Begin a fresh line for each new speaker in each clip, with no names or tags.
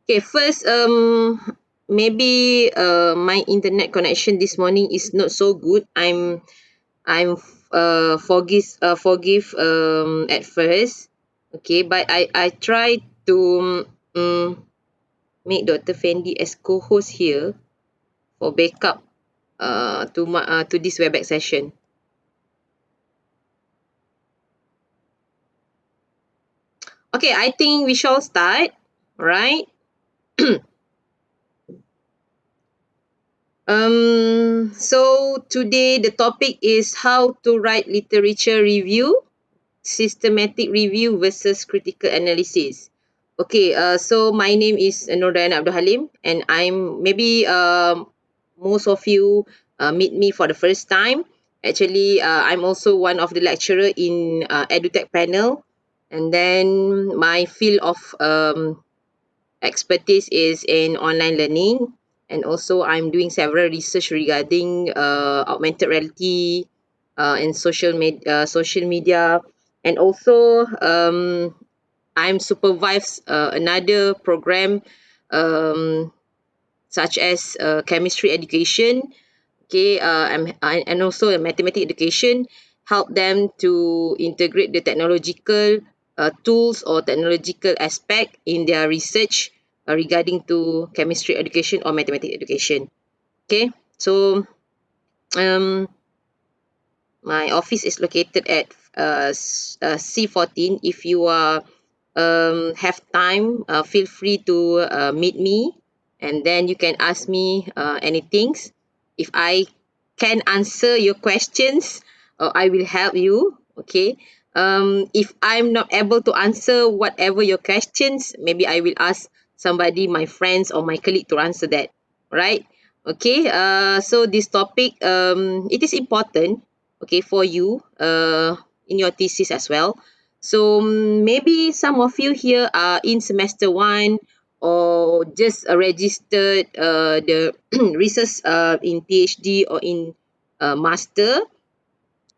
Okay, first, maybe my internet connection this morning is not so good. I'm forgive at first. Okay, but I try to um, make Dr. Fendi as co-host here for backup to this Webex session. Okay, I think we shall start, right? So today the topic is how to write literature review, systematic review versus critical analysis. Okay, so my name is Noor Halim, and I'm maybe most of you meet me for the first time. Actually, I'm also one of the lecturer in EduTech panel, and then my field of expertise is in online learning, and also I'm doing several research regarding augmented reality and social media, and also I'm supervise another program um, such as chemistry education. Okay, and also a mathematics education, help them to integrate the technological tools or technological aspect in their research regarding to chemistry education or mathematics education. Okay, so um, my office is located at C14. If you are have time, feel free to meet me, and then you can ask me anything. If I can answer your questions, I will help you. Okay. If I'm not able to answer whatever your questions, maybe I will ask somebody, my friends or my colleague, to answer that. Right? Okay. So this topic, it is important. Okay, for you, in your thesis as well. So maybe some of you here are in semester one or just registered the research in PhD or in master.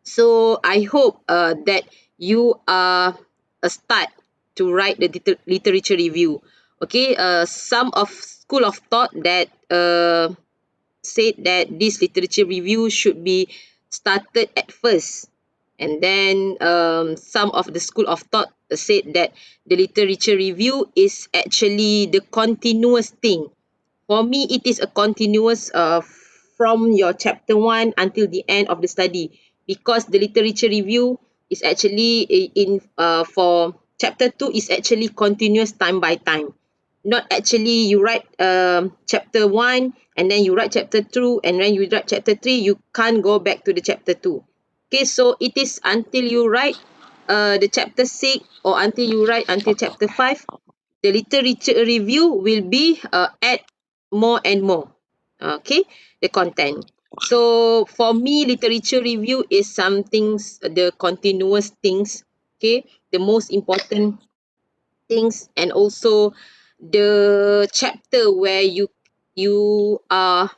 So I hope that you are a start to write the literature review. Okay, some of school of thought that said that this literature review should be started at first, and then some of the school of thought said that the literature review is actually the continuous thing. For me, it is a continuous from your chapter 1 until the end of the study, because the literature review is actually in for chapter 2 is actually continuous time by time. Not actually you write chapter 1 and then you write chapter 2 and then you write chapter 3, you can't go back to the chapter 2. Okay, so it is until you write the chapter 6 or until you write until chapter 5, the literature review will be add more and more. Okay, the content. So for me, literature review is something, the continuous things. Okay, the most important things, and also the chapter where you are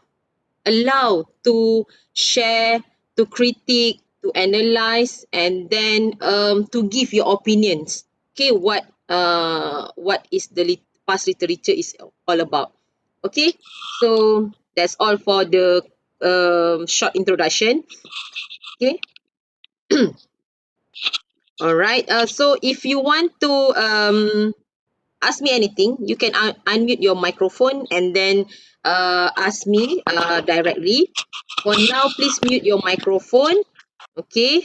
allowed to share, to critique, to analyze, and then to give your opinions. Okay, what is the past literature is all about. Okay, so that's all for the short introduction. Okay, all right. So if you want to ask me anything, you can unmute your microphone and then ask me directly. For now, please mute your microphone. Okay.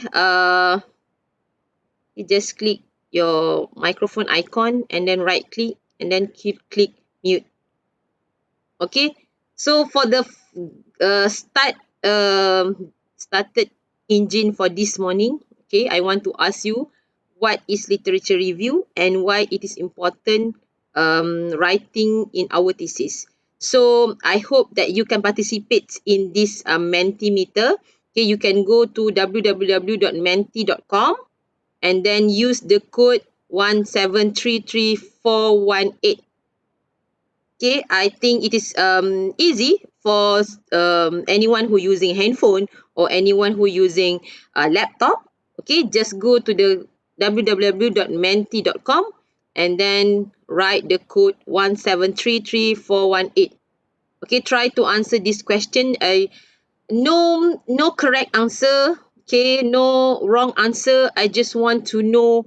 You just click your microphone icon and then right click and then click mute. Okay. So for the started engine for this morning. Okay, I want to ask you, what is literature review and why it is important writing in our thesis. So I hope that you can participate in this Mentimeter. Okay, you can go to www.menti.com and then use the code 1733418. Okay, I think it is easy for anyone who using handphone or anyone who using a laptop. Okay, just go to the www.menti.com and then write the code 1733418. Okay, try to answer this question. No correct answer. Okay, no wrong answer. I just want to know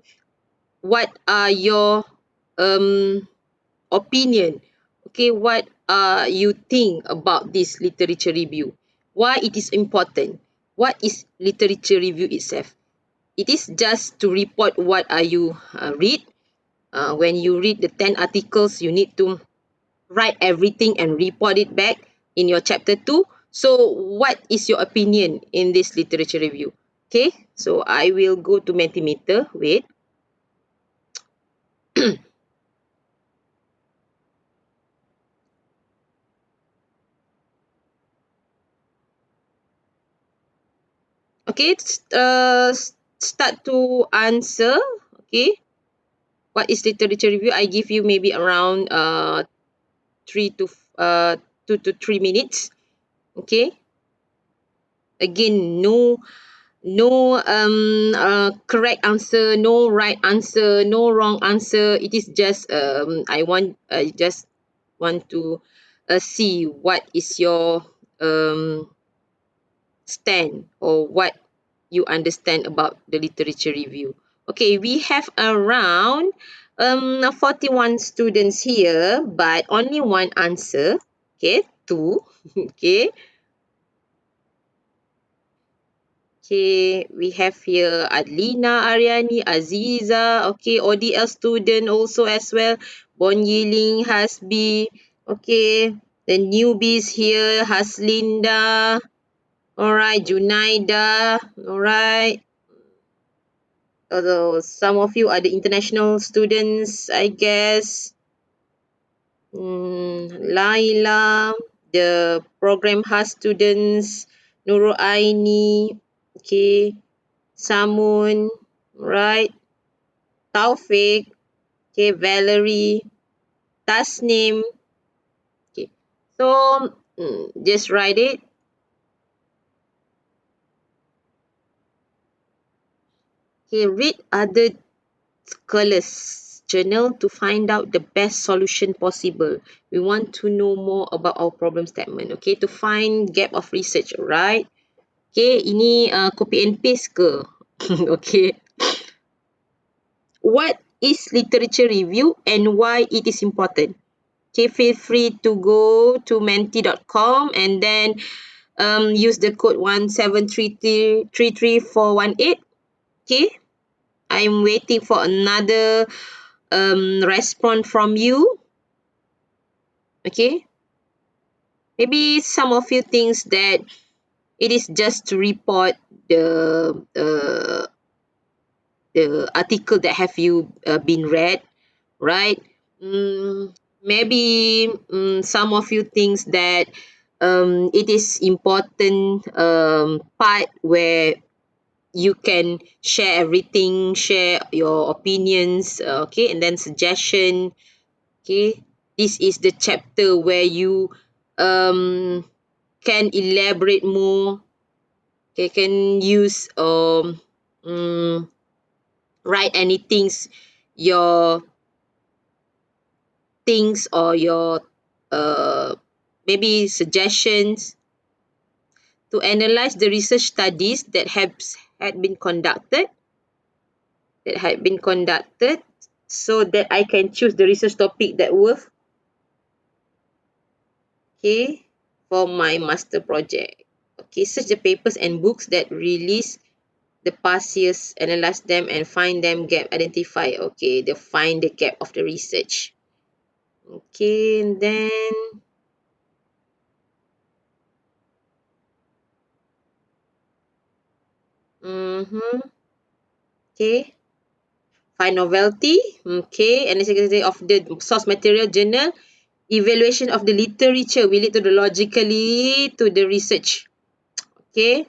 what are your um opinion. Okay, what you think about this literature review? Why it is important? What is literature review itself? It is just to report what are you read. When you read the 10 articles, you need to write everything and report it back in your chapter 2. So what is your opinion in this literature review? Okay, so I will go to Mentimeter. Wait. Okay, start to answer. Okay, what is literature review? I give you maybe around 3 to 2 to 3 minutes. Okay, again, no correct answer, no right answer, no wrong answer. It is just I just want to see what is your um stand, or what you understand about the literature review. Okay, we have around 41 students here, but only one answer. Okay, two. Okay. Okay, we have here Adlina, Aryani, Aziza, okay, ODL student also as well, Bon Yiling, Hasbi, okay, the newbies here, Haslinda, alright, Junaida, alright, although some of you are the international students, I guess, Laila, the program has students, Nurul Aini, okay, Samun, right? Taufik, okay, Valerie, Tasnim, okay. So just write it. Okay, read other scholars' journal to find out the best solution possible. We want to know more about our problem statement. Okay, to find gap of research, right? Okay, ini copy and paste ke? Okay. What is literature review and why it is important? Okay, feel free to go to menti.com and then use the code 1733418. Okay, I'm waiting for another response from you. Okay, maybe some of you thinks that it is just to report the article that have you been read, right? Maybe some of you thinks that it is important part where you can share everything, share your opinions, okay, and then suggestion. Okay, this is the chapter where you um, can elaborate more. Okay, can use write anything, your things, or your uh, maybe suggestions to analyze the research studies that has had been conducted so that I can choose the research topic that worth, okay, for my master project. Okay, search the papers and books that release the past years, analyze them and find them gap, identify, okay, the find the gap of the research. Okay, and then okay, find novelty, okay, and the of the source material journal, evaluation of the literature, we lead to the logically to the research. Okay,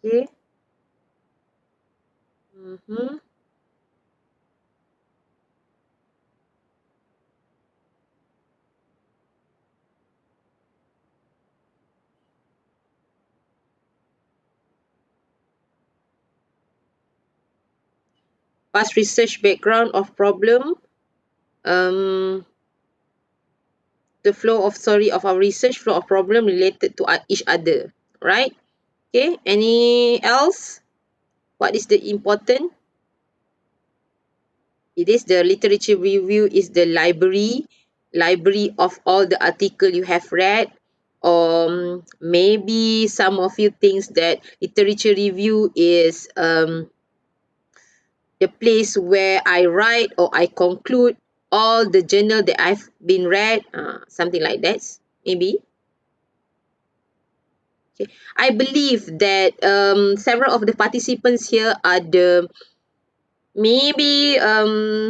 okay, mm-hmm. past research background of problem, um, the flow of of our research flow of problem related to each other, right? Okay, any else? What is the important? It is the literature review is the library of all the article you have read. Maybe some of you thinks that literature review is the place where I write or I conclude all the journal that I've been read, something like that, maybe. Okay. I believe that several of the participants here are the maybe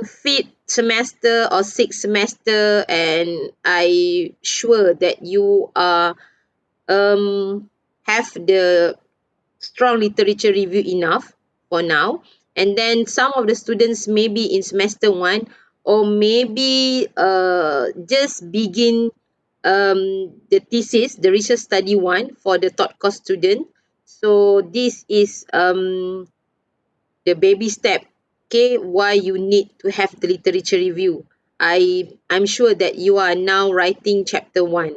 fifth semester or sixth semester, and I sure that you are have the strong literature review enough for now. And then some of the students maybe in semester one, or maybe just begin the thesis, the research study one for the third course student. So this is the baby step, okay, why you need to have the literature review. I'm sure that you are now writing chapter one.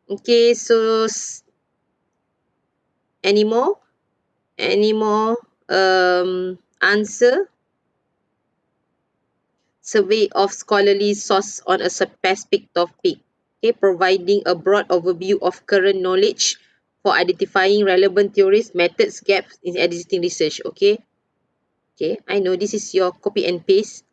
Okay, so any more? Any more answer? Survey of scholarly source on a specific topic. Okay, providing a broad overview of current knowledge for identifying relevant theories, methods, gaps in existing research. Okay. Okay, I know this is your copy and paste.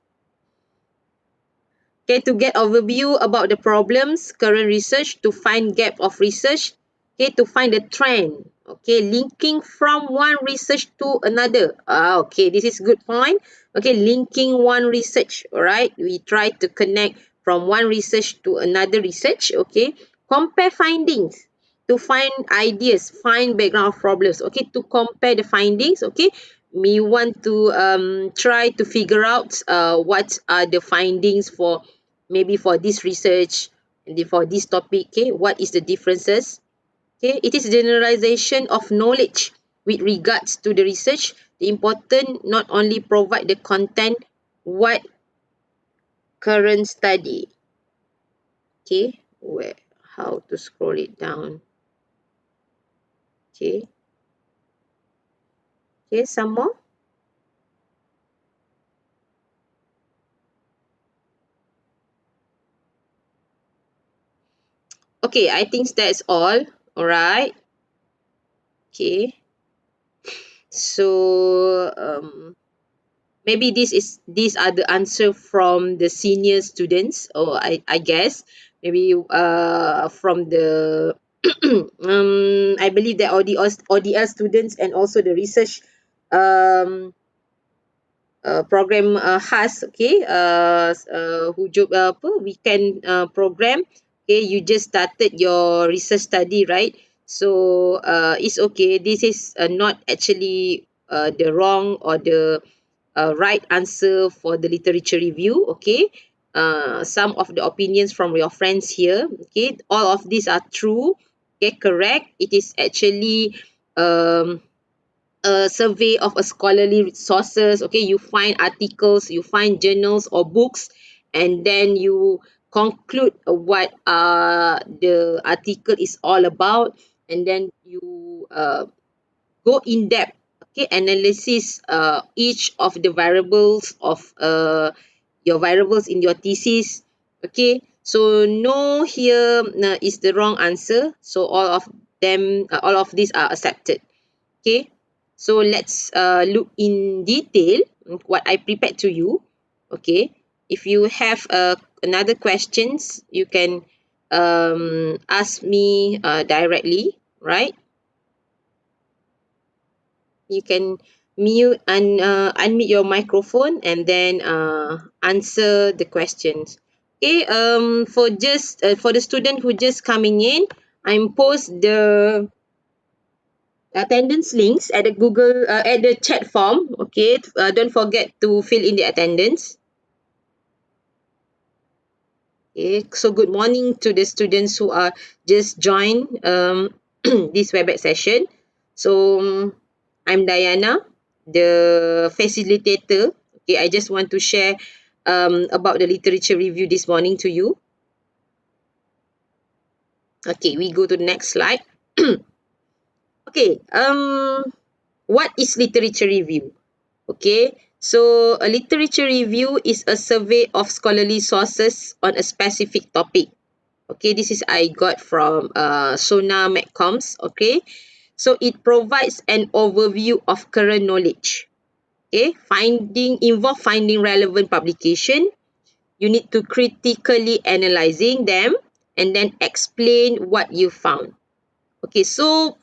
Okay, to get overview about the problems, current research, to find gap of research, okay, to find the trend, okay, linking from one research to another. Okay, this is good point. Okay, linking one research, all right, we try to connect from one research to another research, okay, compare findings to find ideas, find background of problems, okay, to compare the findings, okay, we want to try to figure out what are the findings for maybe for this research and for this topic, okay, what is the differences. Okay, it is generalization of knowledge with regards to the research. The important not only provide the content, what current study. Okay, where how to scroll it down. Okay, okay, some more. Okay, I think that's all right. Okay, so maybe these are the answer from the senior students, or I guess maybe from the I believe that ODL students and also the research program has, okay, apa weekend program. Okay, you just started your research study, right? So it's okay, this is not actually the wrong or the right answer for the literature review, okay. Some of the opinions from your friends here, okay, all of these are true, okay, correct. It is actually um a survey of a scholarly sources, okay, you find articles, you find journals or books, and then you conclude what the article is all about, and then you go in depth, okay, analysis each of the variables of your variables in your thesis, okay. So no here is the wrong answer, so all of them all of these are accepted. Okay, so let's look in detail what I prepared to you. Okay, if you have another questions, you can ask me directly, right? You can mute and unmute your microphone and then answer the questions. Okay, for the student who just coming in, I'm post the attendance links at the Google at the chat form. Okay, don't forget to fill in the attendance. Okay, so good morning to the students who are just joined this WebEx session. So I'm Dayana. the facilitator. Okay, I just want to share about the literature review this morning to you. Okay, we go to the next slide. Okay, what is literature review? Okay, so a literature review is a survey of scholarly sources on a specific topic. Okay, this is I got from Sona McCombs. Okay, so it provides an overview of current knowledge. Okay, finding relevant publication. You need to critically analyzing them and then explain what you found. Okay, so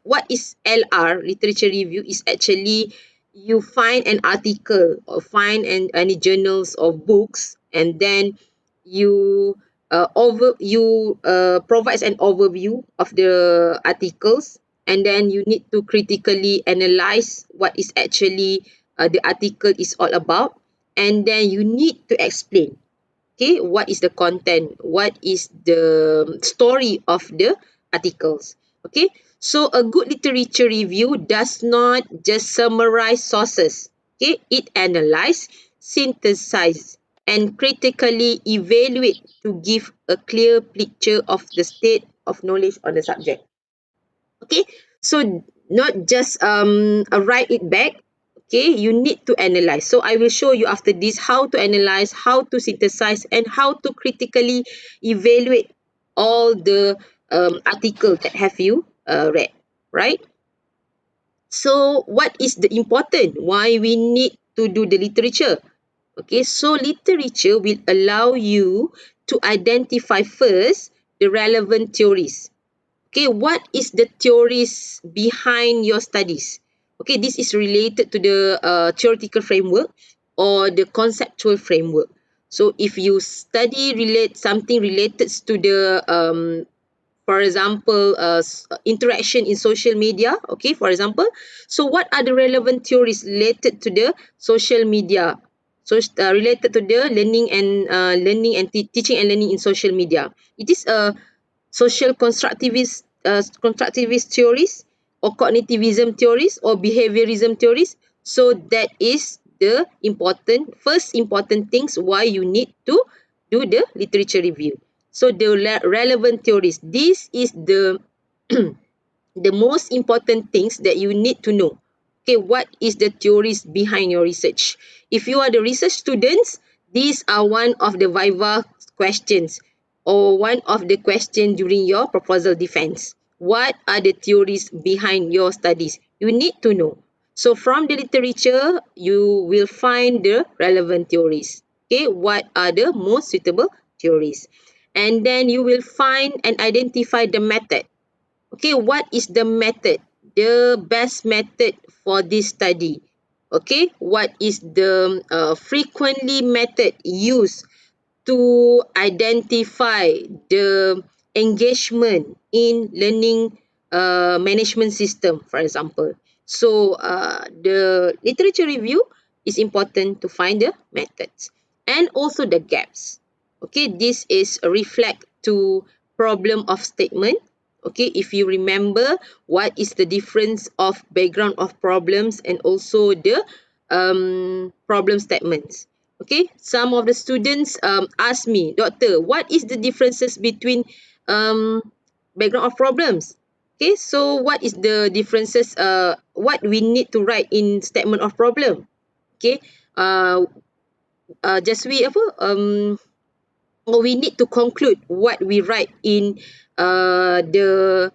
what is LR, literature review, is actually you find an article or find any journals or books, and then you provides an overview of the articles, and then you need to critically analyze what is actually the article is all about, and then you need to explain. Okay, what is the content, what is the story of the articles. Okay, so a good literature review does not just summarize sources. Okay, it analyze, synthesize, and critically evaluate to give a clear picture of the state of knowledge on the subject. Okay, so not just write it back. Okay, you need to analyze. So I will show you after this how to analyze, how to synthesize, and how to critically evaluate all the articles that have you read, right? So what is the important, why we need to do the literature? Okay, so literature will allow you to identify first the relevant theories. Okay, what is the theories behind your studies? Okay, this is related to the theoretical framework or the conceptual framework. So if you study something related to the for example, interaction in social media. Okay, for example, so what are the relevant theories related to the social media? So related to the learning and teaching and learning in social media. It is a social constructivist theories or cognitivism theories or behaviorism theories. So that is the first important things why you need to do the literature review. So the relevant theories, this is the most important things that you need to know. Okay, what is the theories behind your research? If you are the research students, these are one of the viva questions or one of the questions during your proposal defense. What are the theories behind your studies? You need to know. So from the literature, you will find the relevant theories. Okay, what are the most suitable theories? And then you will find and identify the method. Okay, what is the method? The best method for this study. Okay, what is the frequently method used to identify the engagement in learning management system, for example. So the literature review is important to find the methods and also the gaps. Okay, this is a reflect to problem of statement. Okay, if you remember what is the difference of background of problems and also the problem statements. Okay, some of the students ask me, Doctor, what is the differences between um, background of problems? Okay, so what is the differences? What we need to write in statement of problem? Okay, uh, just we apa? We need to conclude what we write in the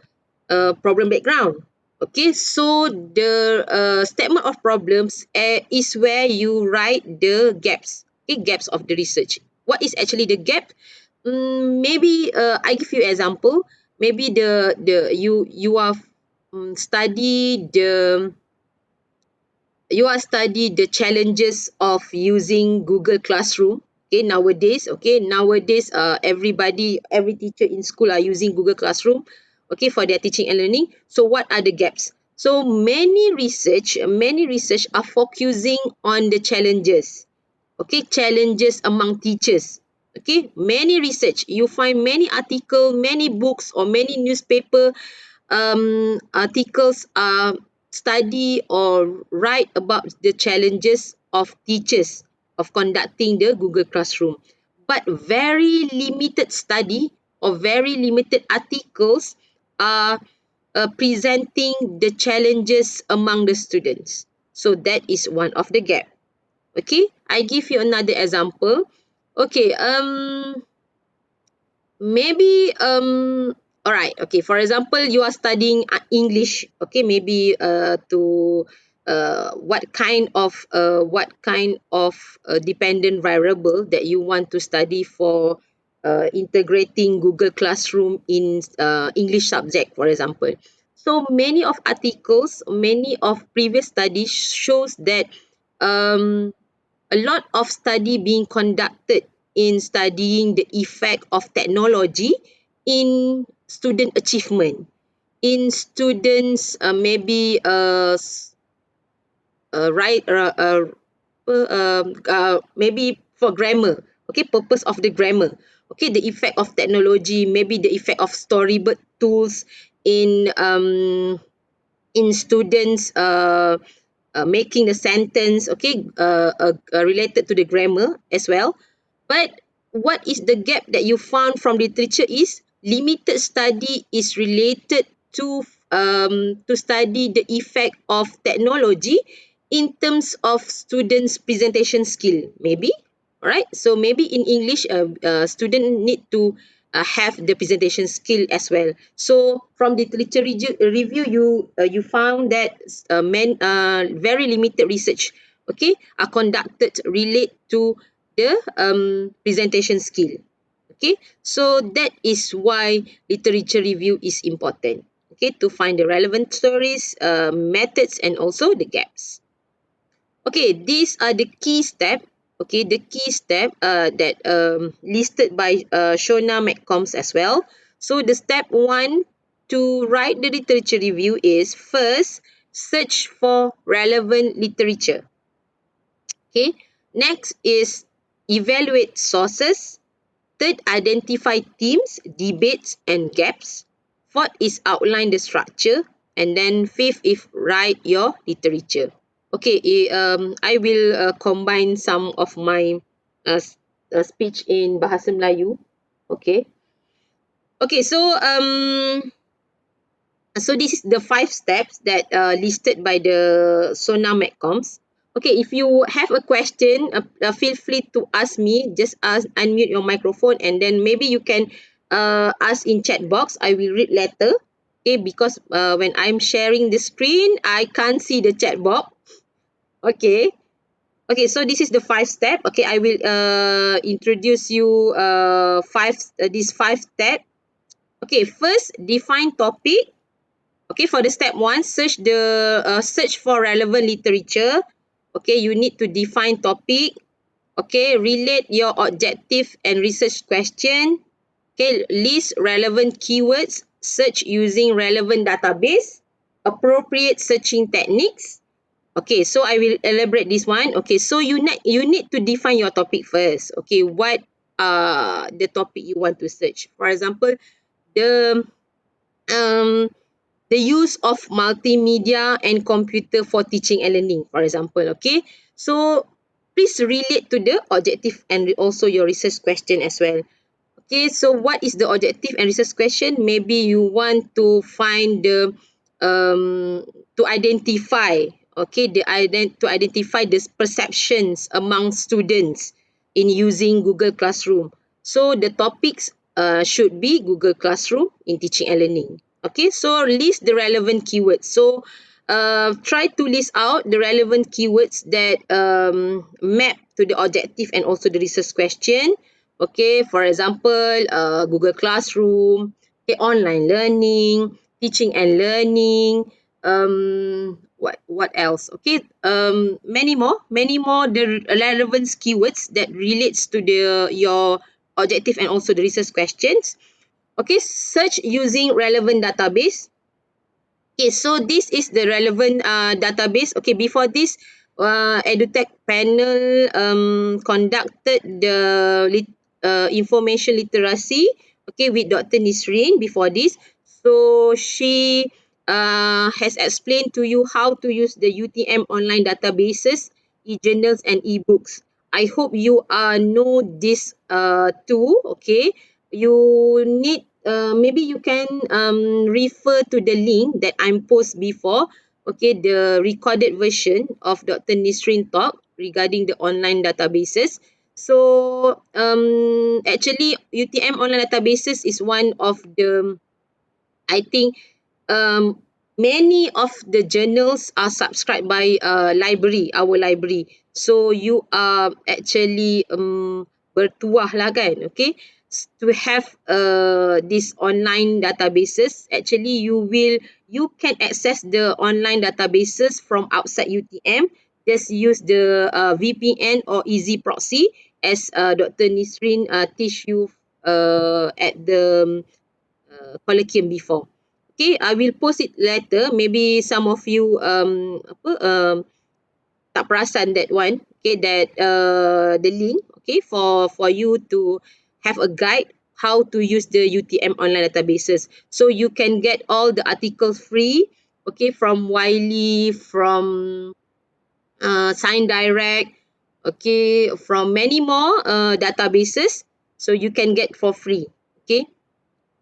problem background. Okay, so the statement of problems is where you write the gaps. Okay, gaps of the research. What is actually the gap? Maybe I give you example. Maybe you are study the you are study the challenges of using Google Classroom. Nowadays every teacher in school are using Google Classroom, okay, for their teaching and learning. So what are the gaps? So many research are focusing on the challenges. Okay, challenges among teachers. Okay, many research, you find many article, many books or many newspaper articles are study or write about the challenges of teachers of conducting the Google Classroom. But very limited study or very limited articles are presenting the challenges among the students. So that is one of the gap. Okay, I give you another example. Okay, maybe all right, okay, for example, you are studying English, okay, maybe to what kind of dependent variable that you want to study for integrating Google Classroom in English subject, for example. So many of articles, many of previous studies shows that um a lot of study being conducted in studying the effect of technology in student achievement, in students maybe right maybe for grammar, okay, purpose of the grammar, okay, the effect of technology, maybe the effect of storyboard tools in students making the sentence, okay, related to the grammar as well. But what is the gap that you found from literature is limited study is related to study the effect of technology in terms of students' presentation skill, maybe. All right. So maybe in English, student need to have the presentation skill as well. So from the literature review, you found that very limited research, okay, are conducted relate to the presentation skill. Okay, so that is why literature review is important. Okay, to find the relevant stories, methods, and also the gaps. Okay, these are the key step. Okay, the key step that listed by Shona McCombs as well. So the step one to write the literature review is first search for relevant literature. Okay, next is evaluate sources. Third, identify themes, debates, and gaps. Fourth is outline the structure. And then fifth is write your literature. Okay, I will combine some of my speech in Bahasa Melayu. Okay. Okay, so this is the 5 steps that listed by the Sona McCombs. Okay, if you have a question, feel free to ask me. Just unmute your microphone, and then maybe you can ask in chat box. I will read later. Okay, because when I'm sharing the screen, I can't see the chat box. Okay. Okay, so this is the 5 step. Okay, I will introduce you these 5 steps. Okay, first define topic. Okay, for the step one, search for relevant literature. Okay, you need to define topic. Okay, relate your objective and research question. Okay, list relevant keywords. Search using relevant database. Appropriate searching techniques. Okay, so I will elaborate this one. Okay, so you need to define your topic first. Okay, what the topic you want to search. For example, the um the use of multimedia and computer for teaching and learning, for example. Okay, so please relate to the objective and also your research question as well. Okay, so what is the objective and research question? Maybe you want to find the to identify, okay, to identify the perceptions among students in using Google Classroom. So the topics should be Google Classroom in teaching and learning. Okay, so list the relevant keywords. So try to list out the relevant keywords that map to the objective and also the research question. Okay, for example, Google Classroom, okay, online learning, teaching and learning, what else? Okay, many more the relevant keywords that relates to the your objective and also the research questions. Okay, search using relevant database. Okay, so this is the relevant database. Okay, before this, EduTech panel conducted the information literacy. Okay, with Dr. Nisreen before this. So she has explained to you how to use the UTM online databases, e-journals and e-books. I hope you know this too. Okay, you need maybe you can refer to the link that I'm post before. Okay, the recorded version of Dr. Nisrin talk regarding the online databases. So actually UTM online databases is one of the, I think, um, many of the journals are subscribed by our library. So you are actually bertuah lah kan, okay? To have this online databases, actually you can access the online databases from outside UTM. Just use the VPN or easy proxy as Dr. Nisrin teach you at the colloquium before. Okay, I will post it later. Maybe some of you tak perasan that one. Okay, that the link. Okay, for you to have a guide how to use the UTM online databases. So you can get all the articles free. Okay, from Wiley, from Sign Direct. Okay, from many more databases. So you can get for free. Okay.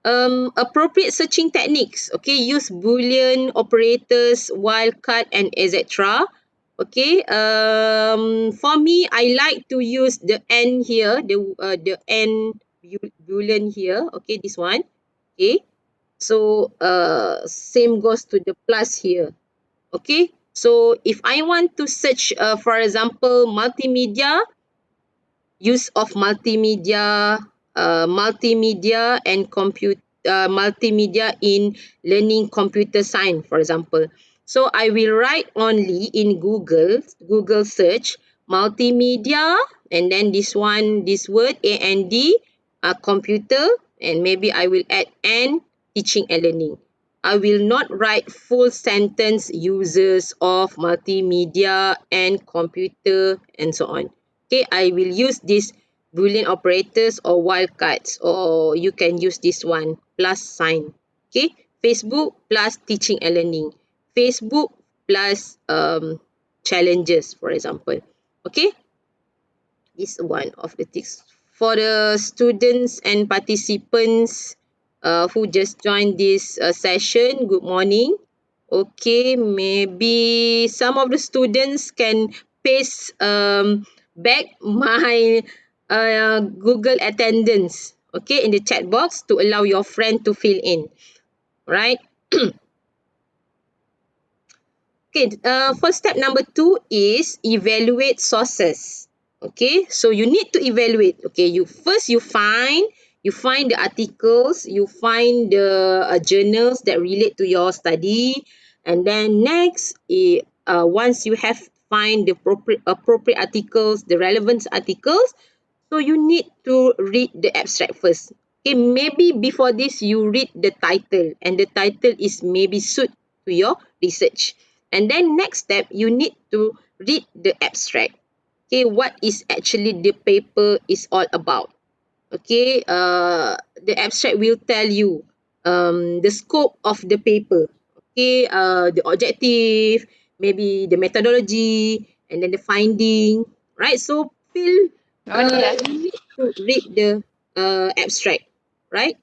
Appropriate searching techniques. Okay, use boolean operators, wildcard and etc. Okay, for me I like to use the and here, the and boolean here. Okay, this one. Okay, so same goes to the plus here. Okay, so if I want to search for example multimedia, use of multimedia and multimedia in learning computer science, for example. So I will write only in Google search multimedia, and then this word and computer, and maybe I will add and teaching and learning. I will not write full sentence uses of multimedia and computer and so on. Okay, I will use this boolean operators or wildcards, or you can use this one plus sign. Okay, Facebook plus teaching and learning, Facebook plus challenges, for example. Okay, this one of the tips for the students and participants who just joined this session. Good morning. Okay, maybe some of the students can paste back my Google attendance, okay, in the chat box to allow your friend to fill in, right? Okay, for step number 2 is evaluate sources. Okay, so you need to evaluate. Okay, you find the articles, you find the journals that relate to your study, and then next, once you have find the appropriate articles, the relevant articles, so you need to read the abstract first. Okay, maybe before this you read the title, and the title is maybe suit to your research. And then next step, you need to read the abstract. Okay, what is actually the paper is all about. Okay, the abstract will tell you the scope of the paper. Okay, the objective, maybe the methodology, and then the finding. Right, so you need to read the abstract. Right.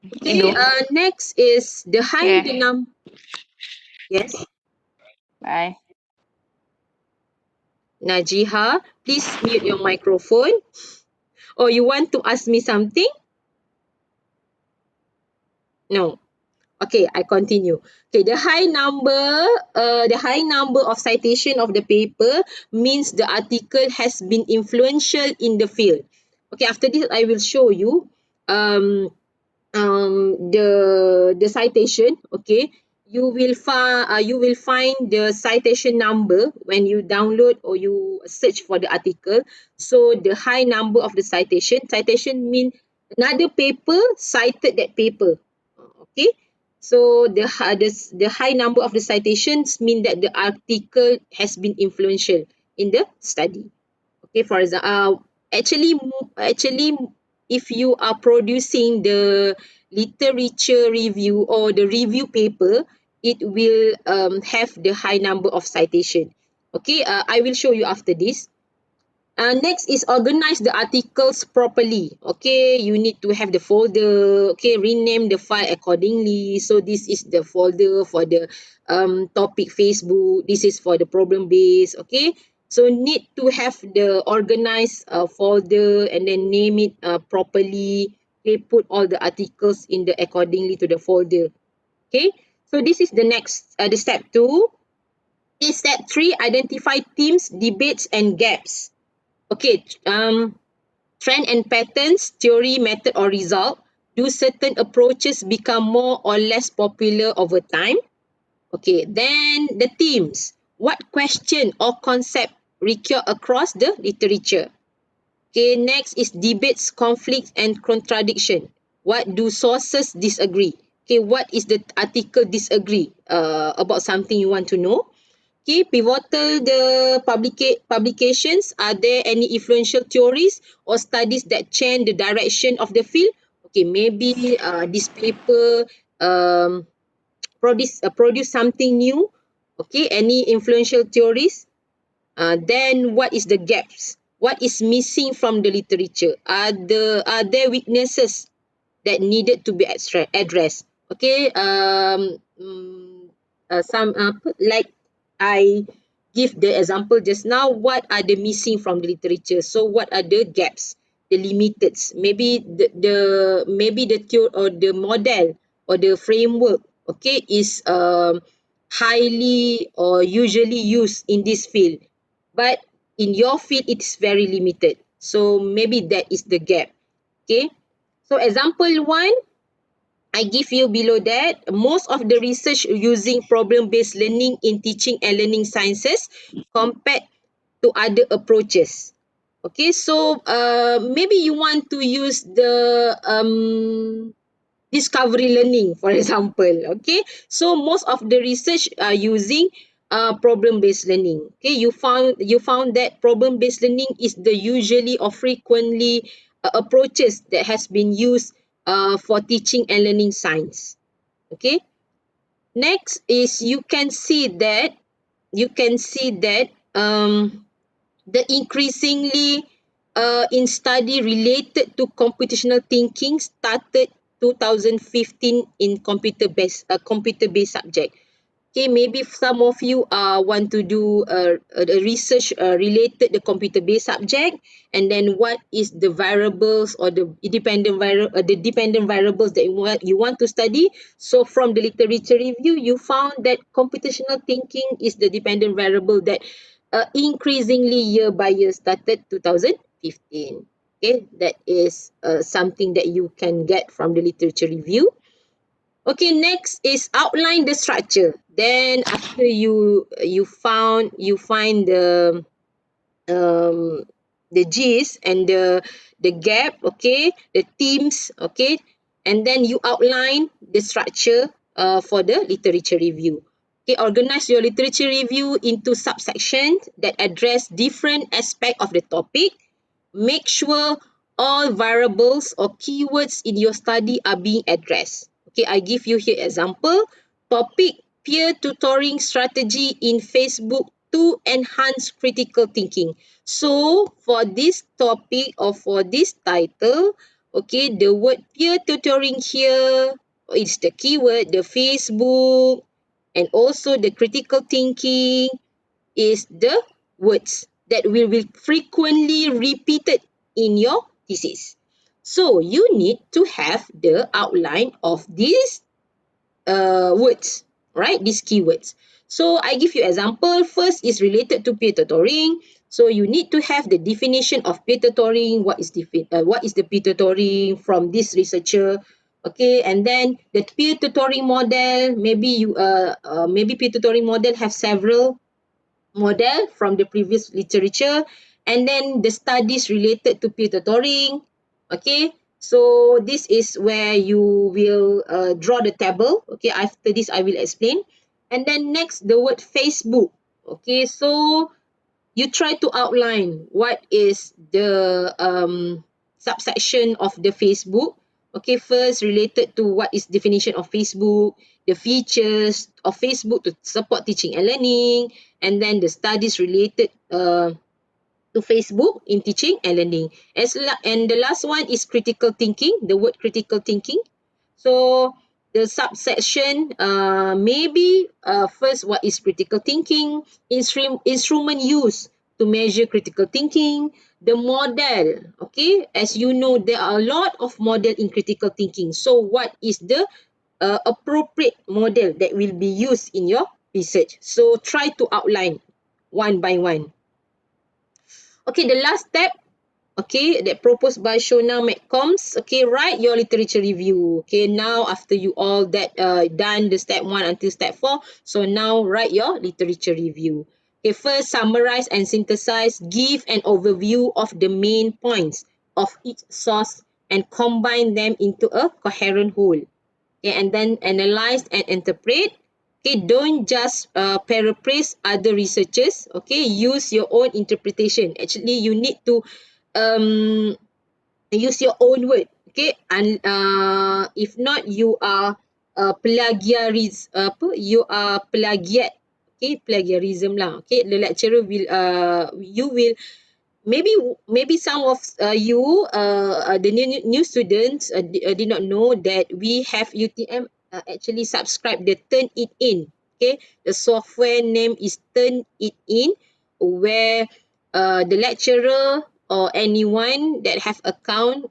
Okay.
Indo.
Next is the high the
Okay.
yes.
Bye.
Najiha, please mute your microphone. Or you want to ask me something? No. Okay, I continue. Okay, the high number of citation of the paper means the article has been influential in the field. Okay, after this I will show you um the citation. Okay, you will find the citation number when you download or you search for the article. So the high number of the citation mean another paper cited that paper. Okay, so the high number of the citations mean that the article has been influential in the study. Okay, for example, actually, if you are producing the literature review or the review paper, it will have the high number of citation. Okay, I will show you after this. Next is organize the articles properly. Okay, you need to have the folder. Okay, rename the file accordingly. So this is the folder for the topic Facebook. This is for the problem base. Okay, so need to have the organized folder and then name it properly. Okay, put all the articles in the accordingly to the folder. Okay, so this is the next the step 2. Is step 3, identify themes, debates and gaps. Okay, trend and patterns, theory, method or result. Do certain approaches become more or less popular over time? Okay, then the themes. What question or concept recur across the literature? Okay, next is debates, conflicts and contradiction. What do sources disagree? Okay, what is the article disagree about something you want to know? Okay, pivotal the publications. Are there any influential theories or studies that change the direction of the field? Okay, maybe this paper um, produce something new. Okay, any influential theories? Then what is the gaps? What is missing from the literature? Are there weaknesses that needed to be addressed? Okay, some like I give the example just now. What are the missing from the literature? So what are the gaps, the limiteds? Maybe the maybe the theory or the model or the framework, okay, is highly or usually used in this field, but in your field it's very limited. So maybe that is the gap. Okay, so example 1, I give you below that. Most of the research using problem-based learning in teaching and learning sciences compared to other approaches. Okay, so maybe you want to use the discovery learning, for example. Okay, so most of the research are using problem-based learning. Okay, you found that problem-based learning is the usually or frequently approaches that has been used for teaching and learning science. Okay, next is you can see that the increasingly in study related to computational thinking started 2015 in computer based subject. Okay, maybe some of you want to do a research related the computer based subject, and then what is the variables or the dependent variables that you want to study. So from the literature review, you found that computational thinking is the dependent variable that increasingly year by year started 2015. Okay, that is something that you can get from the literature review. Okay, next is outline the structure. Then after you find um the gist and the gap, okay, the themes, okay, and then you outline the structure for the literature review. Okay, organize your literature review into subsections that address different aspects of the topic. Make sure all variables or keywords in your study are being addressed. Okay, I give you here example. Topic: peer tutoring strategy in Facebook to enhance critical thinking. So for this topic or for this title, okay, the word peer tutoring here is the keyword, the Facebook, and also the critical thinking is the words that will be frequently repeated in your thesis. So you need to have the outline of these words, right? These keywords. So I give you example. First is related to peer tutoring. So you need to have the definition of peer tutoring. What is the peer tutoring from this researcher? Okay, and then the peer tutoring model. Maybe peer tutoring model have several model from the previous literature, and then the studies related to peer tutoring. Okay, so this is where you will draw the table. Okay, after this I will explain. And then next, the word Facebook. Okay, so you try to outline what is the subsection of the Facebook. Okay, first related to what is definition of Facebook, the features of Facebook to support teaching and learning, and then the studies related to Facebook in teaching and learning. And the last one is critical thinking, the word critical thinking. So the subsection, maybe first, what is critical thinking? Instrument used to measure critical thinking. The model, okay, as you know, there are a lot of model in critical thinking. So what is the appropriate model that will be used in your research? So try to outline one by one. Okay, the last step, okay, that proposed by Shona McCombs. Okay, write your literature review. Okay, now after you all that done the step 1 until step 4, so now write your literature review. Okay, first summarize and synthesize, give an overview of the main points of each source and combine them into a coherent whole. Okay, and then analyze and interpret. Okay, don't just paraphrase other researchers. Okay, use your own interpretation. Actually, you need to um use your own word. Okay, and if not, you are you are plagiat. Okay, plagiarism lah. Okay, the lecturer will you will maybe some of you the new students did not know that we have UTM actually subscribe the Turn It In. Okay, the software name is Turn It In, where the lecturer or anyone that have account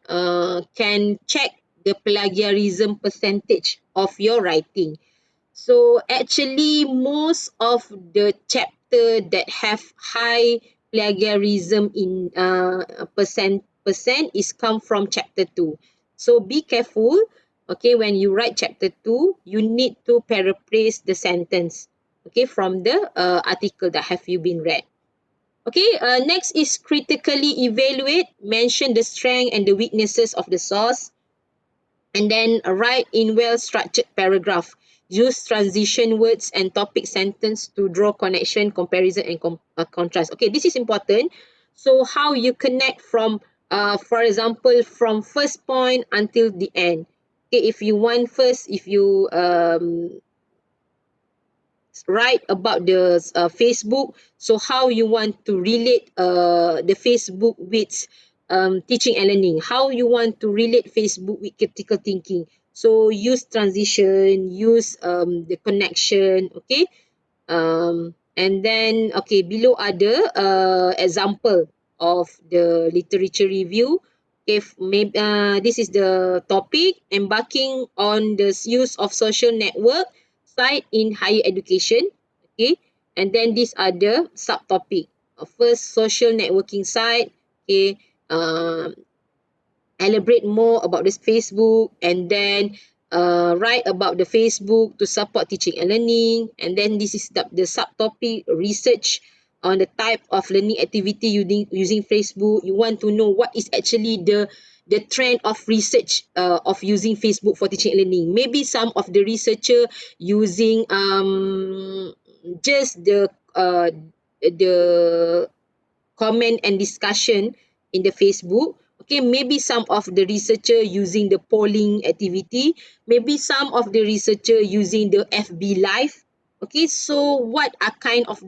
can check the plagiarism percentage of your writing. So actually, most of the chapter that have high plagiarism in percent is come from chapter 2. So be careful. Okay, when you write chapter 2, you need to paraphrase the sentence. Okay, from the article that have you been read. Okay, next is critically evaluate. Mention the strength and the weaknesses of the source, and then write in well-structured paragraph. Use transition words and topic sentence to draw connection, comparison, and contrast. Okay, this is important. So how you connect from, for example, from first point until the end. Okay, if you want first, if you write about the Facebook. So how you want to relate the Facebook with teaching and learning? How you want to relate Facebook with critical thinking? So use transition, use the connection, okay? And then, okay, below ada example of the literature review. If maybe this is the topic, embarking on the use of social network site in higher education. Okay, and then these are the subtopic. First, social networking site. Okay, um, elaborate more about this Facebook, and then write about the Facebook to support teaching and learning. And then this is the subtopic, research on the type of learning activity using Facebook. You want to know what is actually the trend of research of using Facebook for teaching and learning. Maybe some of the researcher using just the comment and discussion in the Facebook. Okay, maybe some of the researcher using the polling activity, maybe some of the researcher using the FB live. Okay, so what kind of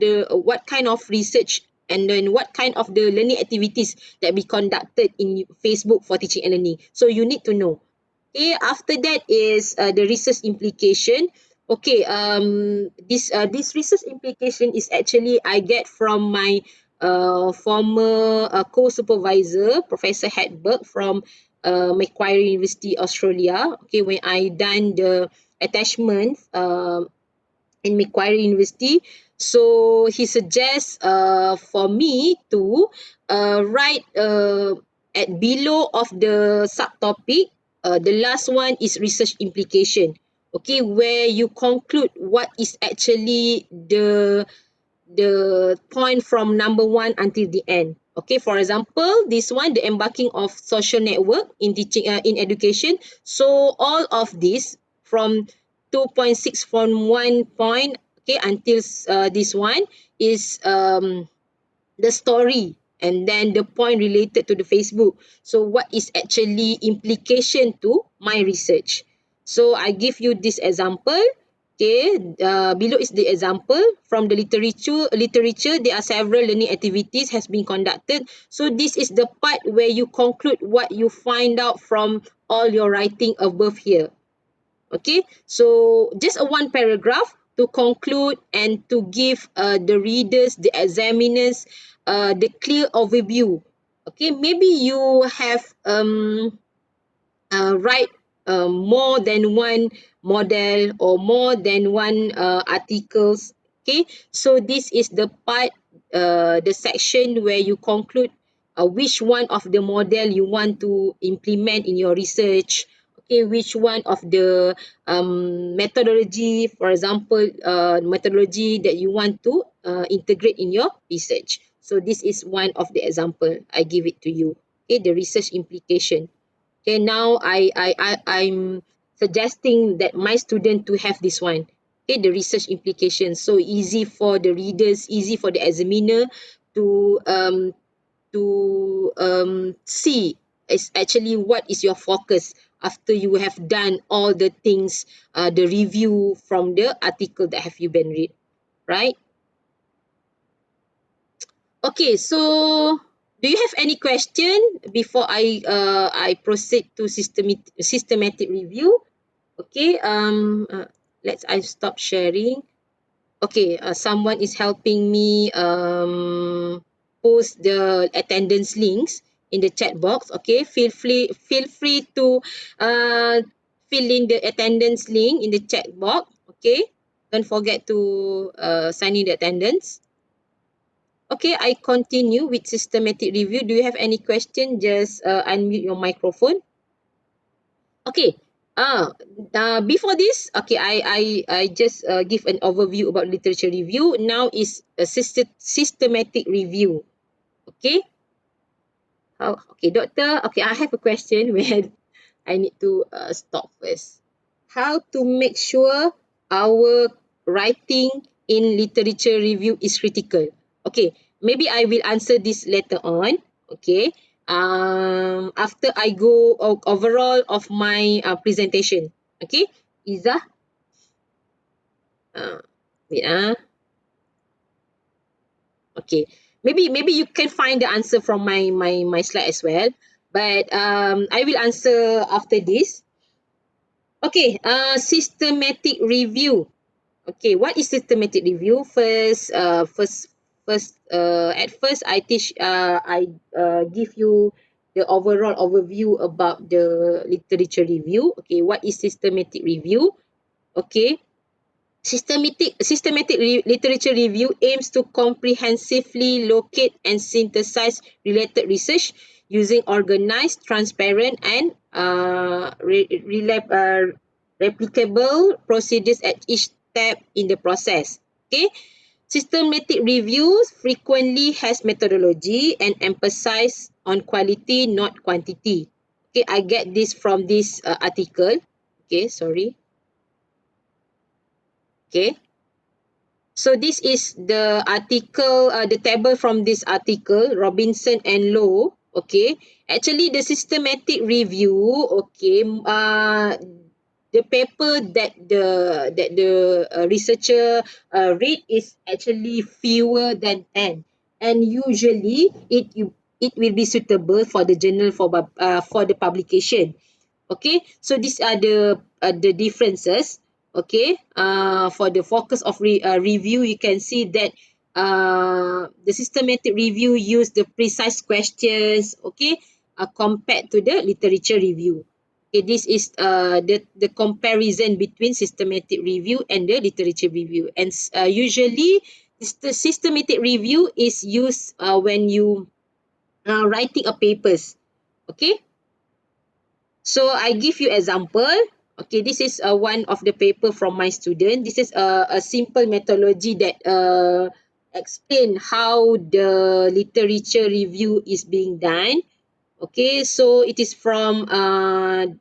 research, and then what kind of the learning activities that be conducted in Facebook for teaching and learning. So you need to know. Okay, after that is the research implication. Okay, this research implication is actually I get from my former co-supervisor, Professor Hedberg from Macquarie University, Australia. Okay, when I done the attachment in Macquarie University. So he suggests for me to write at below of the subtopic. The last one is research implication. Okay, where you conclude what is actually the point from number 1 until the end. Okay, for example, this one, the embarking of social network in teaching in education. So all of this from 2.6 from 1 point, okay, until this one is the story and then the point related to the Facebook. So what is actually implication to my research? So I give you this example. Okay, below is the example from the literature. Literature, there are several learning activities has been conducted. So this is the part where you conclude what you find out from all your writing above here. Okay, so just a one paragraph to conclude and to give the readers, the examiners, the clear overview. Okay, maybe you have write more than one model or more than one articles. Okay, so this is the part, the section where you conclude which one of the model you want to implement in your research. Okay, which one of the methodology, for example, methodology that you want to integrate in your research. So this is one of the example I give it to you. Okay, the research implication. Okay, now I'm suggesting that my student to have this one. Okay, the research implication. So easy for the readers, easy for the examiner to see is actually what is your focus after you have done all the things, the review from the article that have you been read, right? Okay, so do you have any question before I proceed to systematic review? Okay, let's I stop sharing. Okay, someone is helping me post the attendance links in the chat box. Okay, feel free to uh fill in the attendance link in the chat box. Okay, don't forget to sign in the attendance. Okay, I continue with systematic review. Do you have any question? Just unmute your microphone. Okay. Before this, okay, I just give an overview about literature review. Now is a systematic review. Okay. Okay, doctor. Okay, I have a question where I need to stop first. How to make sure our writing in literature review is critical? Okay, maybe I will answer this later on. Okay. After I go overall of my presentation. Okay, Iza. Uh, Wait Okay. Maybe you can find the answer from my slide as well. But I will answer after this. Okay, systematic review. Okay, what is systematic review? At first I teach I give you the overall overview about the literature review. Okay, what is systematic review? Okay, literature review aims to comprehensively locate and synthesize related research using organized, transparent, and replicable procedures at each step in the process. Okay, systematic reviews frequently has methodology and emphasize on quality, not quantity. Okay, I get this from this article. Okay, sorry. Okay. So this is the article, the table from this article, Robinson and Lowe. Okay, actually the systematic review. Okay, the paper that the researcher read is actually fewer than 10, and usually it will be suitable for the journal for the publication. Okay, so these are the differences. Okay, for the focus of review, you can see that the systematic review use the precise questions. Okay, compared to the literature review. Okay, this is the comparison between systematic review and the literature review. And usually the systematic review is used when you writing a papers. Okay, so I give you example. Okay, this is one of the paper from my student. This is a simple methodology that explain how the literature review is being done. Okay, so it is from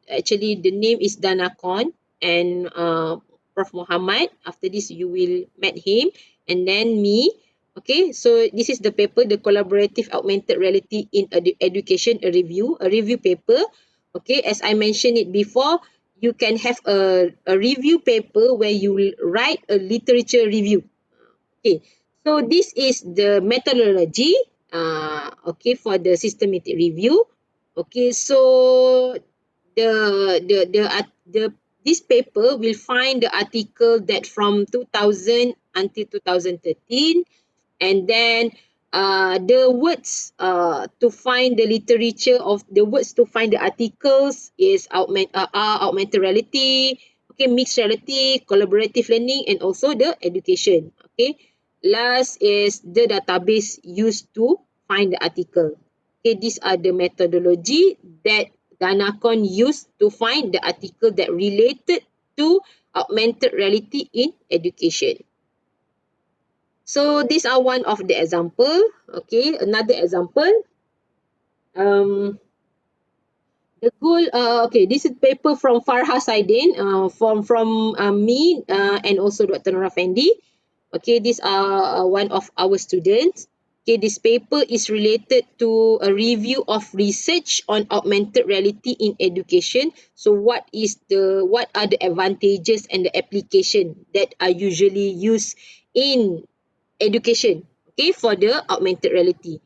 actually the name is Danakon and Prof Muhammad. After this, you will met him and then me. Okay, so this is the paper, the collaborative augmented reality in education, a review paper. Okay, as I mentioned it before, you can have a review paper where you will write a literature review. Okay, so this is the methodology, okay, for the systematic review. Okay, so the this paper will find the article that from 2000 until 2013, and then the words to find the literature of the words to find the articles is augmented reality, okay, mixed reality, collaborative learning, and also the education. Okay, last is the database used to find the article. Okay, these are the methodology that Danacon used to find the article that related to augmented reality in education. So these are one of the example. Okay, another example. Um, the goal. Okay, this is paper from Farha Saidin. From me and also Dr. Nora Fendi. Okay, these are one of our students. Okay, this paper is related to a review of research on augmented reality in education. So what are the advantages and the application that are usually used in education, okay, for the augmented reality.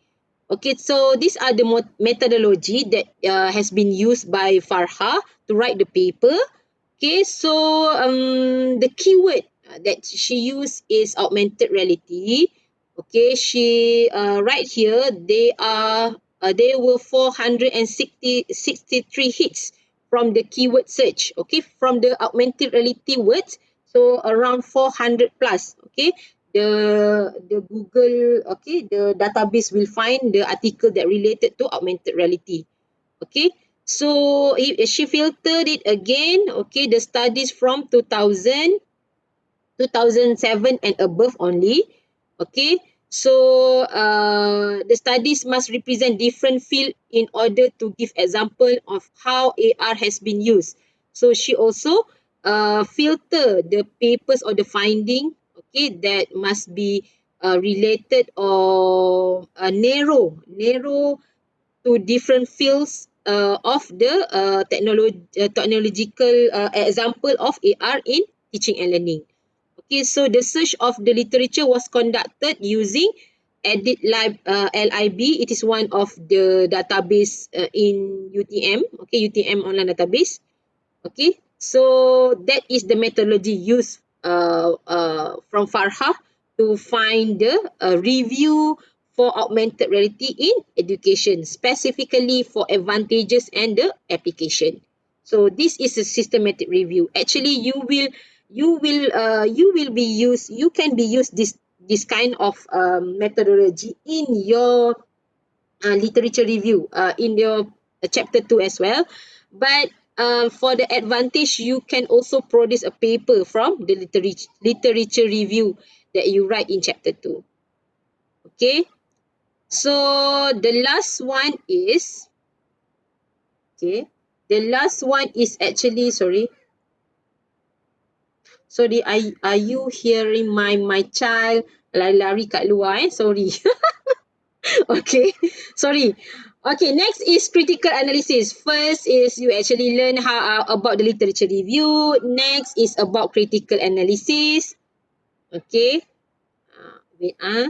Okay, so these are the methodology that has been used by Farha to write the paper. Okay, so the keyword that she used is augmented reality. Okay, she right here they were 463 hits from the keyword search. Okay, from the augmented reality words, so around 400 plus. Okay, the Google, okay, the database will find the article that related to augmented reality. Okay, so if she filtered it again, okay, the studies from 2000, 2007 and above only. Okay, so the studies must represent different field in order to give example of how AR has been used. So she also filter the papers or the finding, okay, that must be related or narrow to different fields of the technological example of AR in teaching and learning. Okay, so the search of the literature was conducted using Edit Lib, LIB. It is one of the database in UTM, okay, UTM online database. Okay, so that is the methodology used from Farha to find the review for augmented reality in education, specifically for advantages and the application. So this is a systematic review. Actually, you will be used. You can be used this kind of methodology in your literature review in your chapter 2 as well. But for the advantage, you can also produce a paper from the literature review that you write in chapter 2. Okay, so the last one is, okay, the last one is actually, sorry, are you hearing my child lari-lari kat luar sorry. Okay, sorry. Okay, next is critical analysis. First is you actually learn how about the literature review. Next is about critical analysis. Okay. Wait ah.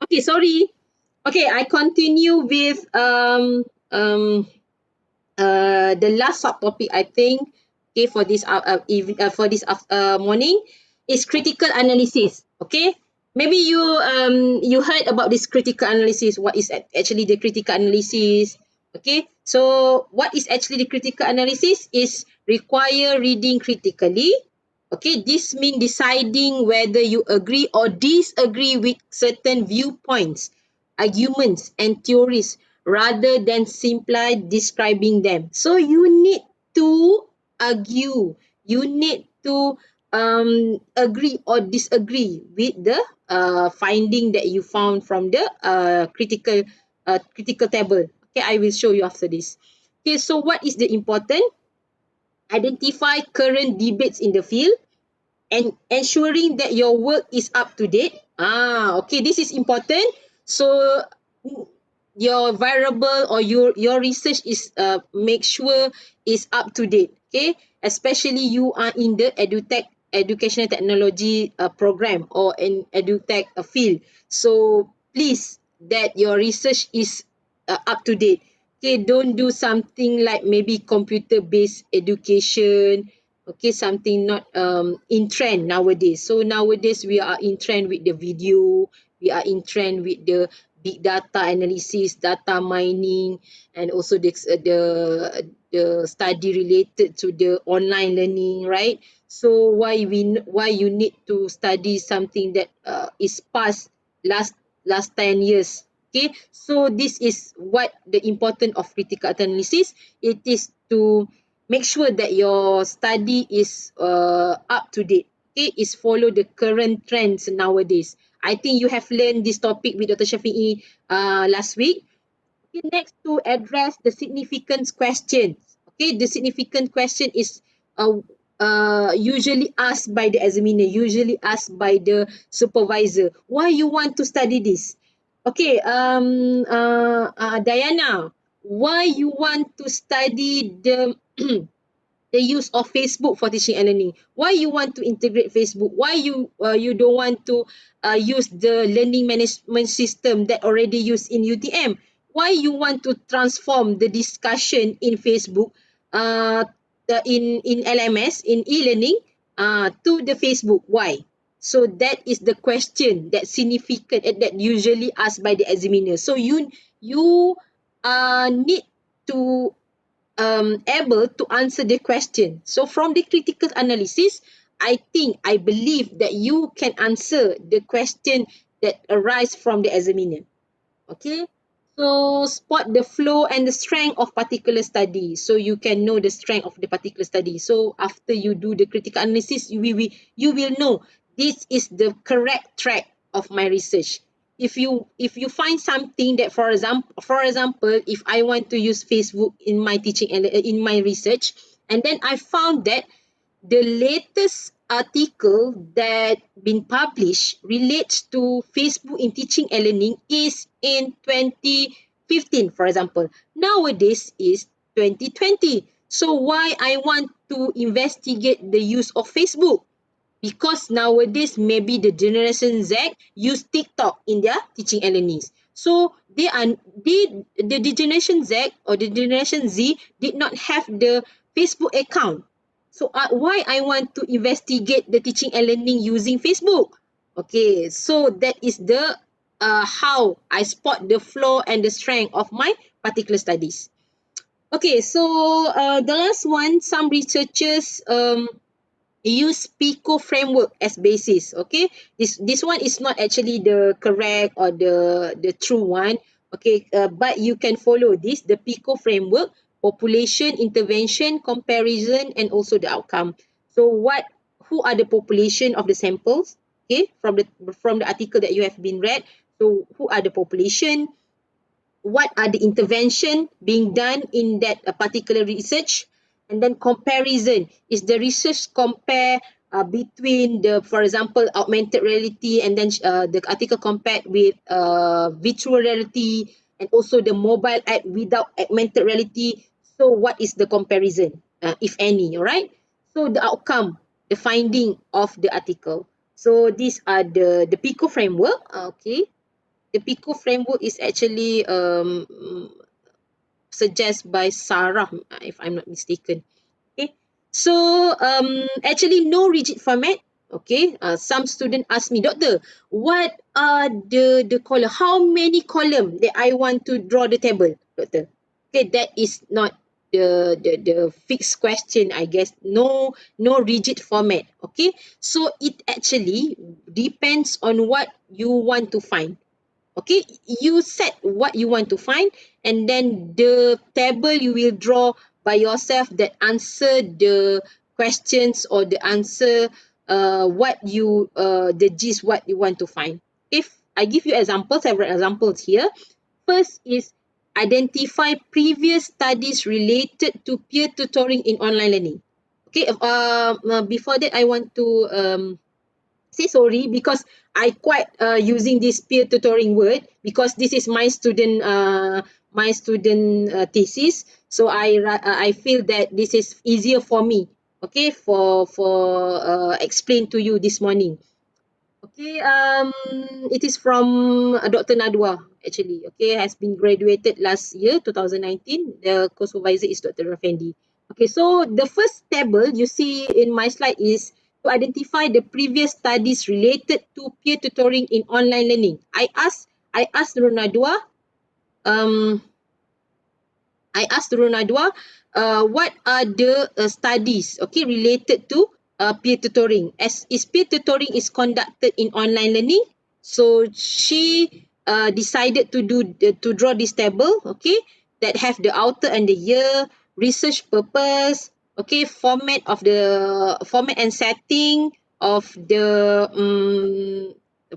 Okay, sorry. Okay, I continue with the last subtopic I think, okay, for this morning is critical analysis. Okay, maybe you heard about this critical analysis. What is actually the critical analysis? Okay, so what is actually the critical analysis is require reading critically. Okay, this means deciding whether you agree or disagree with certain viewpoints. arguments and theories rather than simply describing them. So you need to argue. You need to agree or disagree with the finding that you found from the critical table. Okay, I will show you after this. Okay, so what is the important? Identify current debates in the field and ensuring that your work is up to date. Okay, this is important. So your variable or your research is make sure is up to date. Okay, especially you are in the edutech educational technology program or in edutech field. So please that your research is up to date. Okay, don't do something like maybe computer based education. Okay, something not in trend nowadays. So nowadays we are in trend with the video, we are in trend with the big data analysis, data mining, and also the study related to the online learning, right? So why you need to study something that is past last 10 years. Okay, so this is what the important of critical analysis. It is to make sure that your study is up to date. Okay, is follow the current trends nowadays. I think you have learned this topic with Dr. Shafi'i last week. Okay, next to address the significance questions. Okay, the significant question is uh, usually asked by the examiner, usually asked by the supervisor. Why you want to study this? Okay, Dayana, why you want to study the use of Facebook for teaching and learning? Why you want to integrate Facebook? Why you don't want to use the learning management system that already used in UTM? Why you want to transform the discussion in Facebook uh, in LMS in e-learning to the Facebook? Why? So that is the question that significant that usually asked by the examiner. So you need to able to answer the question. So from the critical analysis, I believe that you can answer the question that arise from the examiner. Okay, so spot the flow and the strength of particular study, so you can know the strength of the particular study. So after you do the critical analysis, you will know this is the correct track of my research. If you find something that, for example, if I want to use Facebook in my teaching and in my research, and then I found that the latest article that been published relates to Facebook in teaching and learning is in 2015, for example. Nowadays is 2020. So why I want to investigate the use of Facebook? Because nowadays maybe the generation Z use TikTok in their teaching and learning. So the generation Z or the generation Z did not have the Facebook account. So why I want to investigate the teaching and learning using Facebook? Okay, so that is the how I spot the flaw and the strength of my particular studies. Okay, so the last one, some researchers use Pico Framework as basis. Okay, this one is not actually the correct or the true one. Okay, but you can follow this, the Pico Framework: population, intervention, comparison, and also the outcome. So who are the population of the samples? Okay, from the article that you have been read. So who are the population? What are the intervention being done in that particular research, and then comparison is the research compare between the, for example, augmented reality, and then the article compared with virtual reality, and also the mobile app without augmented reality. So what is the comparison, if any? All right, so the outcome, the finding of the article. So these are the Pico framework. Okay, the Pico framework is actually suggested by Sarah, if I'm not mistaken. Okay, so actually no rigid format. Okay, some student ask me, doctor, what are the column? How many column that I want to draw the table, doctor? Okay, that is not the fixed question, I guess. No rigid format. Okay, so it actually depends on what you want to find. Okay, you set what you want to find, and then the table you will draw by yourself that answer the questions or the answer what you the gist what you want to find. If I give you examples, several examples here. First is identify previous studies related to peer tutoring in online learning. Okay, before that I want to say sorry because I quite using this peer tutoring word because this is my student thesis. So I feel that this is easier for me. Okay, for explain to you this morning. Okay, it is from Dr. Nadwa actually. Okay, has been graduated last year, 2019. The co-supervisor is Dr. Rafendi. Okay, so the first table you see in my slide is to identify the previous studies related to peer tutoring in online learning. I asked Dr. Nadwa, um, what are the studies, okay, related to peer tutoring. As is peer tutoring is conducted in online learning, so she decided to draw this table, okay, that have the author and the year, research purpose, okay, format and setting of the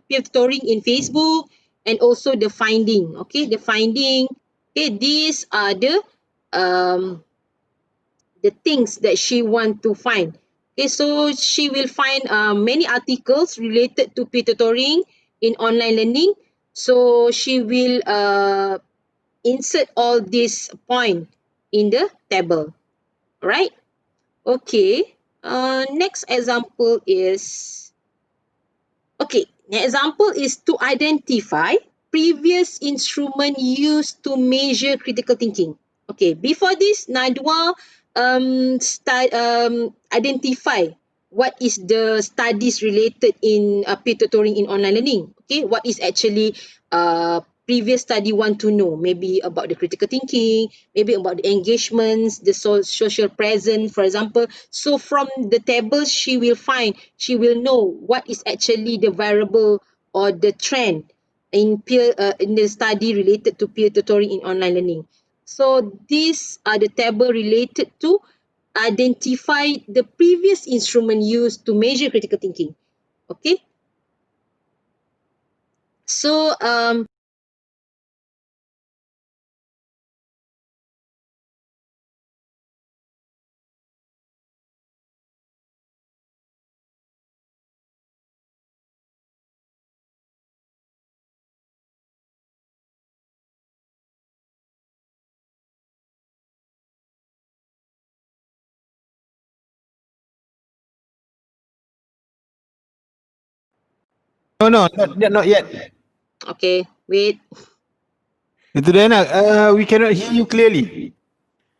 peer tutoring in Facebook, and also the finding, okay, the finding. Okay, these are the things that she want to find. Okay, so she will find many articles related to peer tutoring in online learning. So she will insert all these point in the table. Right? Okay. Next example is okay, an example is to identify previous instrument used to measure critical thinking. Okay, before this, Nadwa identify what is the studies related in peer tutoring in online learning. Okay, what is actually previous study want to know, maybe about the critical thinking, maybe about the engagements, the social presence, for example. So from the tables she will know what is actually the variable or the trend in the study related to peer tutoring in online learning. So these are the table related to identify the previous instrument used to measure critical thinking. Okay, so
No, no, not yet.
okay, wait.
Itu Dayana, we cannot hear you clearly.